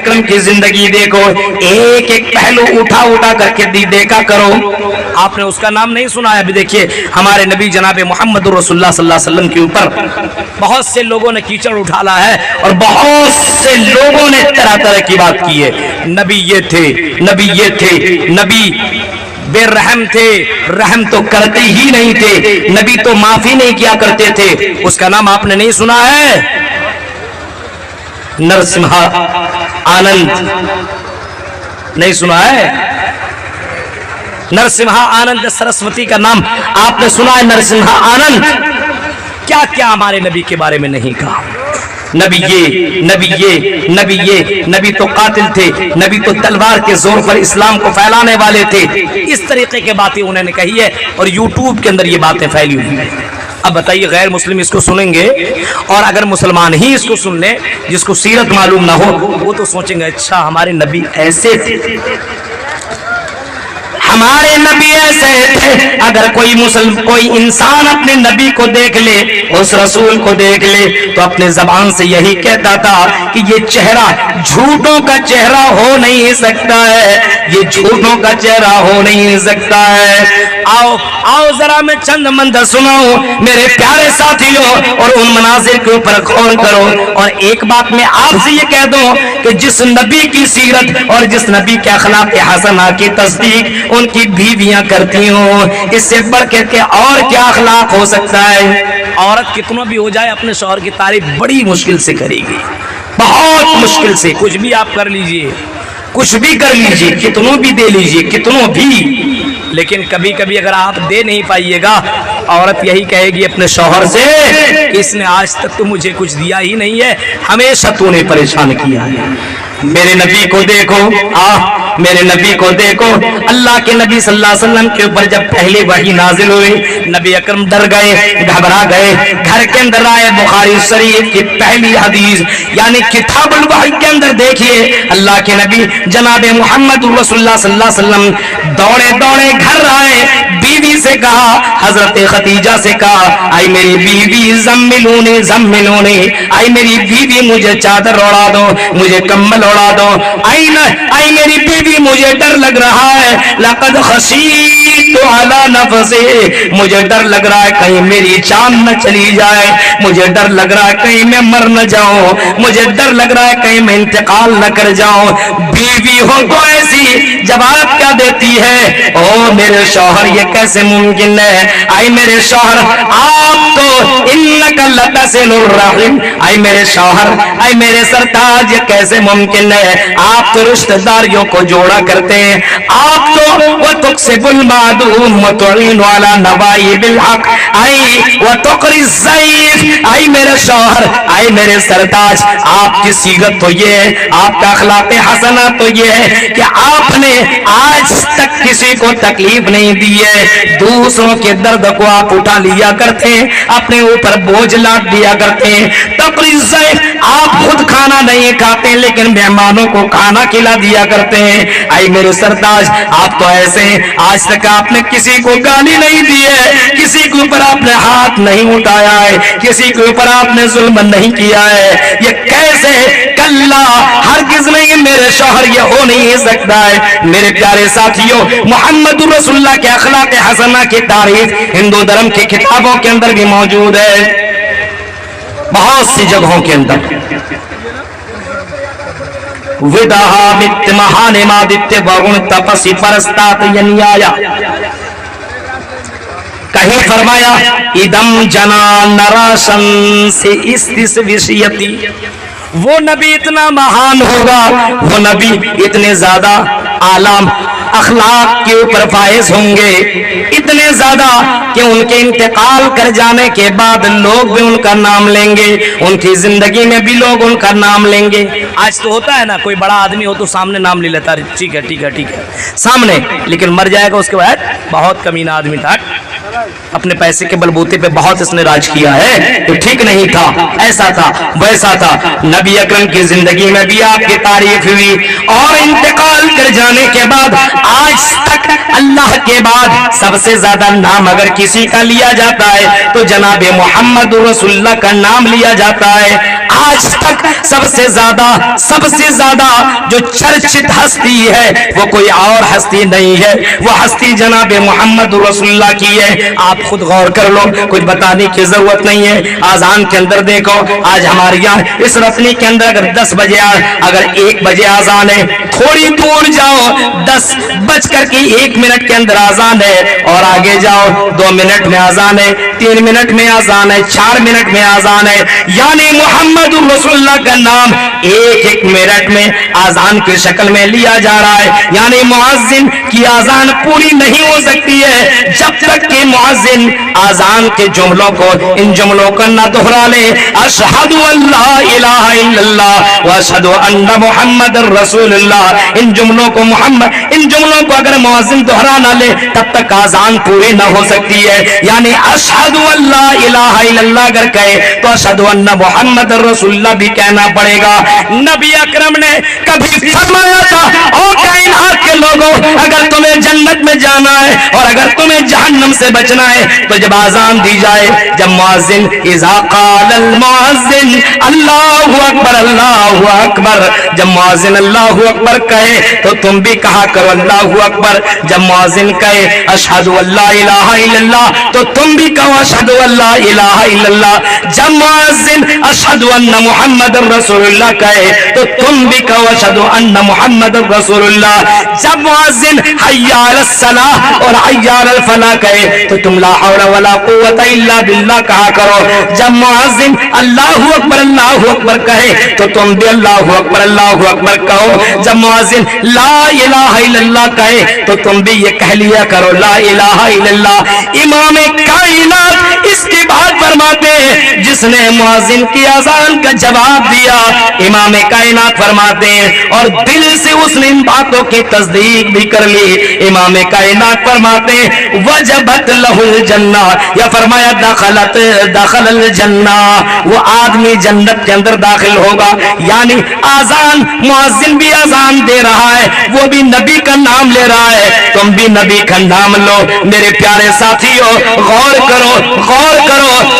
अकरम की जिंदगी देखो, एक एक पहलू उठा उठा करके देखा करो। आपने उसका नाम नहीं सुना है? अभी देखिए हमारे नबी जनाब मोहम्मद रसूलुल्लाह सल्लल्लाहु अलैहि वसल्लम के ऊपर बहुत से लोगों ने कीचड़ उठाला है और बहुत से लोगों ने तरह तरह की बात की है। नबी ये थे, नबी ये थे, नबी बेरहम थे, रहम तो करते ही नहीं थे, नबी तो माफी नहीं किया करते थे। उसका नाम आपने नहीं सुना है? नरसिम्हा आनंद नहीं सुना है? नरसिम्हा आनंद सरस्वती का नाम आपने सुना है? नरसिम्हा आनंद क्या क्या हमारे नबी के बारे में नहीं कहा। नबी ये, नबी ये, नबी ये, नबी तो कातिल थे, नबी तो तलवार के जोर पर इस्लाम को फैलाने वाले थे। इस तरीके की बातें उन्होंने कही है और यूट्यूब के अंदर ये बातें फैली हुई है। अब बताइए गैर मुस्लिम इसको सुनेंगे और अगर मुसलमान ही इसको सुन ले जिसको सीरत मालूम ना हो, वो तो सोचेंगे अच्छा हमारे नबी ऐसे थे, हमारे नबी ऐसे थे। अगर कोई इंसान अपने नबी को देख ले, उस रसूल को देख ले, तो अपने जबान से यही कहता था कि ये चेहरा झूठों का चेहरा हो नहीं सकता है, ये झूठों का चेहरा हो नहीं सकता है। आओ आओ जरा मैं चंद मंजर सुनाऊं मेरे प्यारे साथियों और उन मनाजिर के ऊपर गौर करो। और एक बात मैं आपसे ये कह दूं कि जिस नबी की सीरत और जिस नबी के अखलाक हसना की तस्दीक उनकी बीवियां करती हो, इससे बढ़ के और क्या अखलाक हो सकता है। औरत कितना भी हो जाए अपने शौहर की तारीफ बड़ी मुश्किल से करेगी, बहुत मुश्किल से। कुछ भी आप कर लीजिए, कुछ भी कर लीजिए, कितनों भी दे लीजिए, कितनों भी, लेकिन कभी कभी अगर आप दे नहीं पाइएगा, औरत यही कहेगी अपने शौहर से कि इसने आज तक तो मुझे कुछ दिया ही नहीं है, हमेशा तूने परेशान किया है। मेरे नबी को देखो, मेरे नबी को देखो। अल्लाह के नबी सल्लल्लाहु अलैहि वसल्लम के ऊपर जब पहली वही नाजिल हुई, नबी अकरम डर गए, घबरा गए। घर के अंदर आए बुखारी शरीफ की पहली हदीस यानी किताबुल वही के अंदर देखिए अल्लाह के नबी जनाब मोहम्मद रसूलुल्लाह सल्लल्लाहु अलैहि वसल्लम दौड़े दौड़े घर आए, बीवी से कहा, हजरत खदीजा से कहा, आई मेरी बीवी जम्मिलूनी जम्मिलूनी, आई मेरी बीवी मुझे चादर ओढ़ा दो, मुझे कम्बल ओढ़ा दो। आई न आई मेरी बीवी मुझे डर लग रहा है, लक़द खशीतु अला नफ़्सी, मुझे डर लग रहा है कहीं मेरी जान न चली जाए, मुझे डर लग रहा है कहीं मैं मर न जाऊं, मुझे डर लग रहा है कहीं मैं इंतकाल न कर जाऊं। बीवी हो तो ऐसी जवाब क्या देती है, ओ मेरे शौहर ये कैसे मुमकिन है, आई मेरे शौहर आप तो इन्नका लतसिलुर रहीम, आई मेरे शौहर, आई मेरे सरताज ये कैसे मुमकिन है, आप तो रिश्तेदारियों को जोड़ा करते हैं, आप तो वो तुक्सिबुल मादूम व तुईनु अला नवाइबिल हक, आई व तुकरी ज़ईफ, आई मेरे शौहर, आई मेरे सरताज आपकी सीरत तो ये है, आपका अखलाक हसना तो ये है कि आपने आज तक किसी को तकलीफ नहीं दी है, दूसरों के दर्द को आप उठा लिया करते हैं, अपने ऊपर बोझ लाद दिया करते हैं। तकरीर से आप खुद खाना नहीं खाते लेकिन मेहमानों को खाना खिला दिया करते हैं। आई मेरे सरताज आप तो ऐसे हैं, आज तक आपने किसी को गाली नहीं दी है, किसी के ऊपर आपने हाथ नहीं उठाया है, किसी के ऊपर आपने जुल्म नहीं किया है। ये कैसे? कल्ला हरगिज़ नहीं मेरे शौहर, ये हो नहीं सकता है। मेरे प्यारे साथियों मोहम्मद रसूलुल्लाह के अखलाक हसना की तारीफ हिंदू धर्म की किताबों के अंदर भी मौजूद है, बहुत सी जगहों के अंदर। विदाहामित्य महानिमादित्य वरुण तपसी परस्तात यन्याया, कहीं फरमाया इदम जना नराशन से इस विषयती, वो नबी इतना महान होगा, वो नबी इतने ज्यादा आलम अखलाक के ऊपर फाइज होंगे, इतने ज्यादा कि उनके इंतकाल कर जाने के बाद लोग भी उनका नाम लेंगे, उनकी जिंदगी में भी लोग उनका नाम लेंगे। आज तो होता है ना, कोई बड़ा आदमी हो तो सामने नाम ले लेता है, ठीक है ठीक है ठीक है सामने, लेकिन मर जाएगा उसके बाद बहुत कमीना आदमी था, अपने पैसे के बलबूते पे बहुत इसने राज किया है, तो ठीक नहीं था, ऐसा था वैसा था। नबी अकरम की जिंदगी में भी आपकी तारीफ हुई और इंतकाल कर जाने के बाद आज तक अल्लाह के बाद सबसे ज्यादा नाम अगर किसी का लिया जाता है तो जनाब मोहम्मद रसूलुल्लाह का नाम लिया जाता है। आज तक सबसे ज्यादा जो चर्चित हस्ती है वो कोई और हस्ती नहीं है, वो हस्ती जनाब मोहम्मद रसूलुल्लाह की है। आप खुद गौर कर लो, कुछ बताने की जरूरत नहीं है। आजान के अंदर देखो, आज हमारे यहाँ इस रफनी के अंदर अगर 10 बजे अगर 1 बजे आजान है, थोड़ी दूर जाओ 10:01 के अंदर आजान है, और आगे जाओ 2 मिनट में आजान है, 3 मिनट में आजान है, 4 मिनट में आजान है। यानी मोहम्मद रसूलुल्लाह का नाम 1-1 मिनट में आजान की शक्ल में लिया जा रहा है। यानी मुअज्जिन की आजान पूरी नहीं हो सकती है जब तक कि मुअज्जिन आजान के जुमलों को, इन जुमलों को न दोहरा ले, अशहदु अल्ला इलाहा इल्लल्लाह व अशहदु अन्ना मुहम्मदुर रसूलुल्लाह। इन जुमलों को अगर मुअज्जिन दोहरा ना ले तब तक आजान पूरी न हो सकती है। यानी अशहदु अल्ला इलाहा इल्लल्लाह अगर कहे तो अशहदु अन्ना मुहम्मदुर रसूलुल्लाह भी कहना पड़ेगा। नबी अकरम ने कभी फरमाया था, ओ कायनात के लोगों, अगर तुम्हें जन्नत में जाना है और अगर तुम्हें जहन्नम से बचना है तो जब आजान दी जाए, जब मुअज्जिन इज़ा क़ालल मुअज्जिन अल्लाहु अकबर, जब मुअज्जिन अल्लाहु अकबर कहे तो तुम भी कहा करो अल्लाहु अकबर। जब मुअज्जिन कहे अशहदु अल्ला इलाहा इल्लल्लाह तो तुम भी कहो अशहदु अल्ला इलाहा इल्लल्लाह। जब मुअज्जिन अशहदु अन्ना मुहम्मदुर रसूलुल्लाह कहे तो तुम भी कहो अशहदु अन्ना मुहम्मदुर रसूलुल्लाह। जब मुअज्जिन हय्या अलस सलाह और हय्या अलल फलाह कहे तो तुम ला हौला वला कुव्वता इल्ला बिल्लाह कहा करो। जब मुअज्जिन अल्लाहु अकबर कहे तो तुम भी अल्लाहु अकबर कहो। जब मुअज्जिन ला इलाहा इल्लल्लाह कहे तो तुम भी ये कह लिया करो ला इलाहा इल्लल्लाह। इमाम कायनात इसके बाद फरमाते हैं, जिसने मुअज्जिन की अज़ान का जवाब दिया, इमाम कायनात फरमाते हैं, और दिल से उसने इन बातों की तस्दीक भी कर ली। इमाम कायनात फरमाते हैं वजबत लहुल जन्ना, या फरमाया दखलल जन्ना, वो आदमी जन्नत के अंदर दाखिल होगा। यानी आजान, मुअज्जिन भी आजान दे रहा है, वो भी नबी का नाम ले रहा है, तुम भी नबी का नाम लो। मेरे प्यारे साथियों, गौर करो,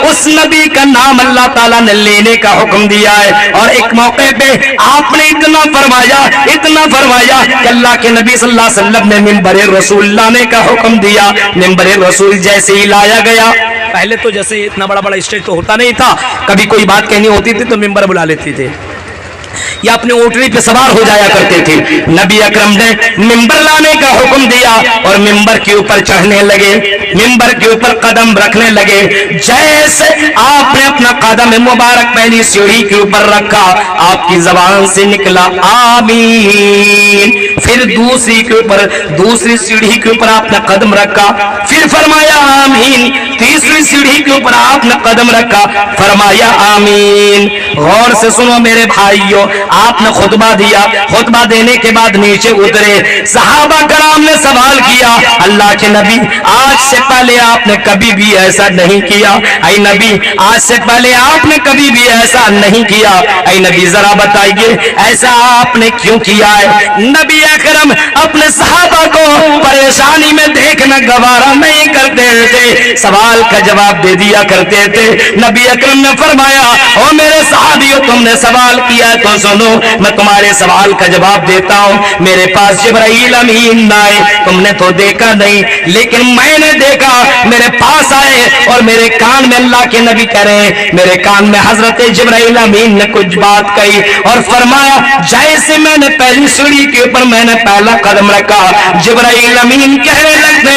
उस नबी का नाम अल्लाह ताला ने लेने का हुक्म दिया है। और एक मौके पे आपने इतना फरमाया कि अल्लाह के नबी सल्लल्लाहु अलैहि वसल्लम ने मिंबर रसूल लाने का हुक्म दिया। मिंबर रसूल जैसे ही लाया गया, पहले तो जैसे इतना बड़ा स्टेज तो होता नहीं था, कभी कोई बात कहनी होती थी तो मिंबर बुला लेते थे या अपने ऊँटनी पे सवार हो जाया करते थे। नबी अकरम ने मिंबर लाने का हुक्म दिया और मिंबर के ऊपर चढ़ने लगे, मिंबर के ऊपर कदम रखने लगे। जैसे आपने अपना कदम मुबारक पहली सीढ़ी के ऊपर रखा, आपकी जबान से निकला आमीन। फिर दूसरी सीढ़ी के ऊपर आपने कदम रखा, फिर फरमाया आमीन। तीसरी सीढ़ी के ऊपर आपने कदम रखा, फरमाया आमीन। गौर से सुनो मेरे भाइयों, आपने खुतबा दिया, खुतबा देने के बाद नीचे उतरे, सहाबा कराम ने सवाल किया, अल्लाह के नबी आज से पहले आपने कभी भी ऐसा नहीं किया। ऐ नबी आज से पहले आपने कभी भी ऐसा नहीं किया। ऐ नबी जरा बताइए ऐसा आपने क्यों किया है। नबी अकरम अपने सहाबा को परेशानी में देखना गवारा नहीं करते थे, सवाल का जवाब दे दिया करते थे। नबी अकरम ने फरमाया, ओ मेरे सहाबियों, तुमने सवाल किया तो सुनो, मैं तुम्हारे सवाल का जवाब देता हूँ। मेरे पास जिब्राइल अमीन आए, तुमने तो देखा नहीं, लेकिन मैंने देखा, मेरे पास आए और मेरे कान में अल्लाह के नबी कह रहे हैं, मेरे कान में हजरत जिब्राइल अमीन ने कुछ बात कही और फरमाया, जैसे मैंने पहली सीढ़ी के ऊपर मैंने पहला कदम रखा, जिब्राइल अमीन कहने लगते,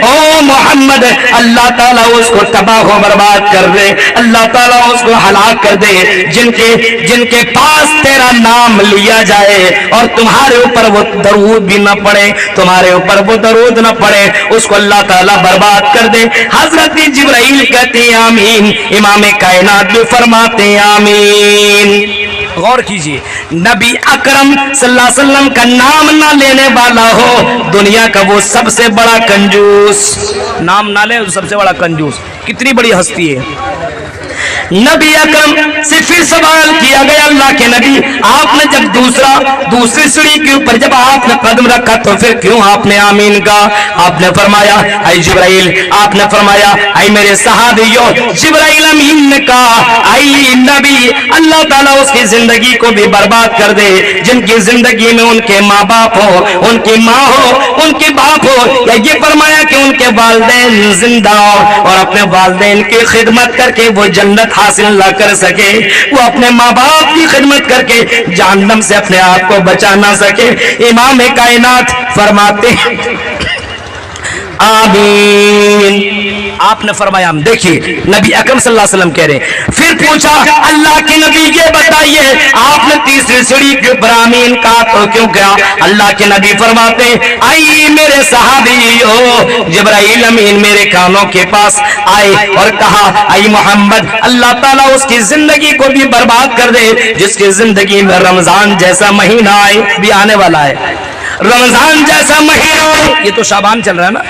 ओ मोहम्मद, अल्लाह ताला उसको तबाह बर्बाद कर दे, अल्लाह ताला उसको हलाक कर दे, जिनके पास तेरा नाम लिया जाए और तुम्हारे ऊपर वो दरूद भी न पड़े, तुम्हारे ऊपर वो दरूद न पड़े, उसको अल्लाह ताला बर्बाद कर दे। हजरत जिब्राइल कहते हैं आमीन, इमाम कायनात भी फरमाते हैं आमीन। गौर कीजिए, नबी अकरम सल्लल्लाहु अलैहि वसल्लम का नाम ना लेने वाला हो, दुनिया का वो सबसे बड़ा कंजूस, नाम ना ले सबसे बड़ा कंजूस, कितनी बड़ी हस्ती है। नबी अकरम से फिर सवाल किया गया, अल्लाह के नबी आपने जब दूसरी सीढ़ी के ऊपर जब आपने कदम रखा तो फिर क्यों आपने आमीन कहा? आपने फरमाया ऐ जिब्राइल, आपने फरमाया ऐ मेरे सहाबियों, जिब्राइल अमीन ने कहा ऐ नबी अल्लाह ताला उसकी जिंदगी को भी बर्बाद कर दे जिनकी जिंदगी में उनके माँ बाप हो, उनकी माँ हो, उनके बाप हो, या ये फरमाया कि उनके वालिदैन जिंदा हो और अपने वालिदैन की खिदमत करके वो जन्नत हासिल ना कर सके, वो अपने माँ बाप की खिदमत करके जहन्नम से अपने आप को बचा ना सके। इमाम कायनात फरमाते आमीन। आपने फरमाया हम। देखिए नबी अकरम सल्लल्लाहु अलैहि वसल्लम कह रहे हैं, फिर पूछा अल्लाह के नबी ये बताइए आपने तीसरी सीढ़ी के ऊपर आमीन कहा तो क्यों कहा? अल्लाह के नबी फरमाते आई मेरे सहाबियों, जिब्राइल अमीन मेरे कानों के पास आए और कहा आई मोहम्मद अल्लाह ताला उसकी जिंदगी को भी बर्बाद कर दे जिसकी जिंदगी में रमजान जैसा महीना आए, भी आने वाला है रमजान जैसा महीना, ये तो शाबान चल रहा है ना,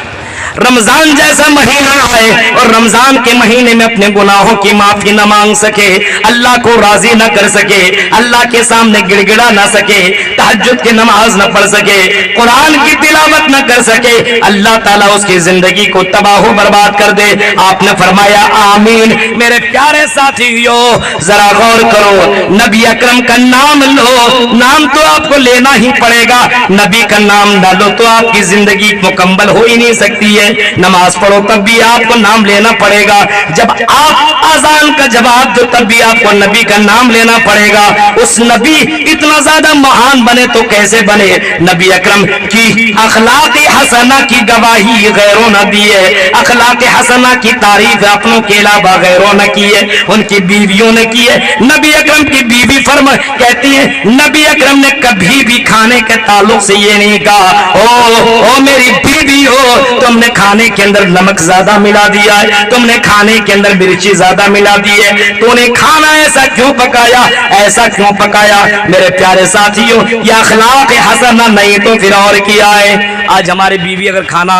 रमजान जैसा महीना है और रमजान के महीने में अपने गुनाहों की माफी न मांग सके, अल्लाह को राजी न कर सके, अल्लाह के सामने गिड़गिड़ा न सके, तहज्जुद की नमाज न पढ़ सके, कुरान की तिलावत न कर सके, अल्लाह ताला उसकी जिंदगी को तबाह बर्बाद कर दे। आपने फरमाया आमीन। मेरे प्यारे साथियों जरा गौर करो, नबी अकरम का नाम लो, नाम तो आपको लेना ही पड़ेगा, नबी का नाम ना लो तो आपकी जिंदगी मुकम्मल हो ही नहीं सकती है। नमाज पढ़ो तब भी आपको नाम लेना पड़ेगा, जब आप अजान का जवाब दो तब भी आपको नबी का नाम लेना पड़ेगा। उस नबी इतना ज्यादा महान बने तो कैसे बने? नबी अकरम की अखलाक हसना की गवाही गैरों ने दी है, अखलाक हसना की तारीफ अपनों के अलावा गैरों ने की है, उनकी बीवियों ने की है। नबी अकरम की बीवी फरमा कहती है नबी अकरम ने कभी भी खाने के ताल्लुक से ये नहीं कहा ओ मेरी बीवी हो तुमने खाने के अंदर नमक ज्यादा मिला दिया है, तुमने खाने के अंदर मिर्ची ज्यादा मिला दी है, तूने खाना ऐसा क्यों पकाया, ऐसा क्यों पकाया? मेरे प्यारे साथियों यह अखलाक हसना नहीं तो फिर और किया है। आज हमारी बीवी अगर खाना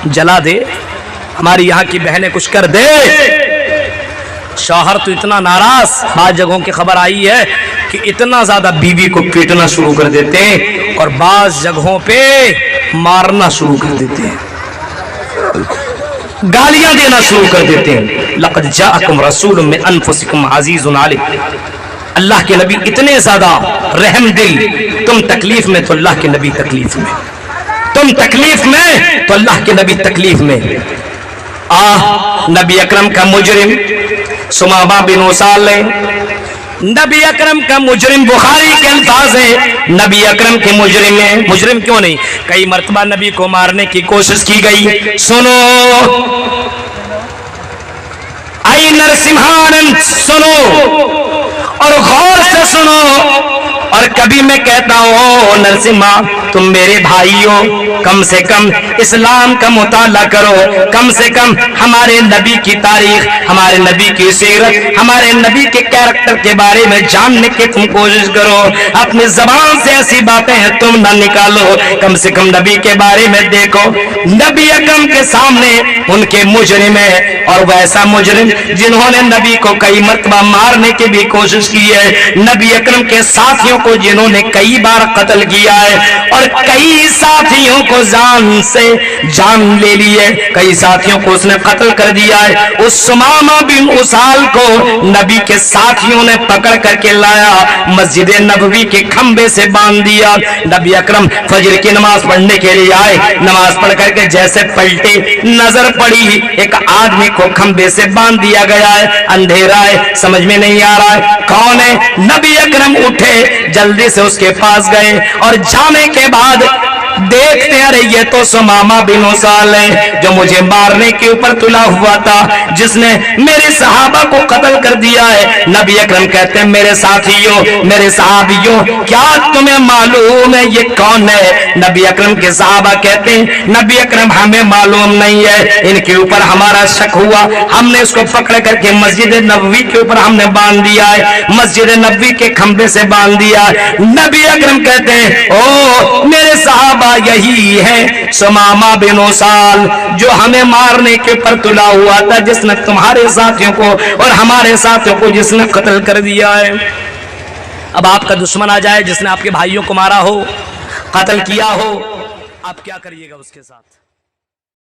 जला दे, हमारी यहाँ की बहनें कुछ कर दे, शौहर तो इतना नाराज, बाद जगहों की खबर आई है कि इतना ज्यादा बीवी को पीटना शुरू कर देते हैं और बाज जगहों पे मारना शुरू कर देते हैं, गालियां देना शुरू कर देते हैं। लक़द जाअकुम रसूलुम मिन अनफुसिकुम अज़ीज़ुन अलैहि, अल्लाह के नबी इतने ज्यादा रहम दिल, तुम तकलीफ में तो अल्लाह के नबी तकलीफ में, तुम तकलीफ में तो अल्लाह के नबी तकलीफ में। नबी अकरम का मुजरिम सुमामा बिन उसाल, नबी अकरम का मुजरिम, बुखारी के अल्फाज है नबी अकरम के मुजरिम है। मुजरिम क्यों नहीं, कई मर्तबा नबी को मारने की कोशिश की गई। सुनो आई नरसिम्हानंद, सुनो और गौर से सुनो, और कभी मैं कहता हूँ नरसिम्हा तुम मेरे भाई हो, कम से कम इस्लाम का मुताला करो, कम से कम हमारे नबी की तारीख, हमारे नबी की सीरत, हमारे नबी के कैरेक्टर के बारे में जानने की तुम कोशिश करो। अपनी जबान से ऐसी बातें हैं तुम ना निकालो, कम से कम नबी के बारे में देखो। नबी अकरम के सामने उनके मुजरिम है, और वैसा मुजरिम जिन्होंने नबी को कई मर्तबा मारने की भी कोशिश की है, नबी अकरम के साथियों को जिन्होंने कई बार कत्ल किया है, और कई साथियों को जान से जान ले ली है, कई साथियों को उसने कत्ल कर दिया है। उस सुमामा बिन उसाल को नबी के साथियों ने पकड़ करके लाया, मस्जिद नबवी के खंबे से बांध दिया। नबी अकरम फजर की नमाज पढ़ने के लिए आए, नमाज पढ़ करके जैसे पलटे, नजर पड़ी एक आदमी को खंबे से बांध दिया गया है, अंधेरा है, समझ में नहीं आ रहा है कौन है। नबी अकरम उठे, जल्दी से उसके पास गए और जाने के बाद देखते अरे ये तो सुमामा बिन उसाल है जो मुझे मारने के ऊपर तुला हुआ था, जिसने मेरे सहाबा को कत्ल कर दिया है। नबी अकरम कहते हैं मेरे साथियों, मेरे सहाबियों, क्या तुम्हें मालूम है ये कौन है? नबी अकरम के सहाबा कहते हैं नबी अकरम हमें मालूम नहीं है, इनके ऊपर हमारा शक हुआ, हमने इसको पकड़ करके मस्जिद नबवी के ऊपर हमने बांध दिया है, मस्जिद नबवी के खंबे से बांध दिया है। नबी अकरम कहते हैं ओ मेरे सहाबा صحابہ یہی ہے سمامہ بن اسال جو ہمیں مارنے کے پر تلا ہوا تھا، جس نے تمہارے ساتھیوں کو اور ہمارے ساتھیوں کو جس نے قتل کر دیا ہے۔ اب آپ کا دشمن آ جائے جس نے آپ کے بھائیوں کو مارا ہو، قتل کیا ہو، آپ کیا کریے گا اس کے ساتھ؟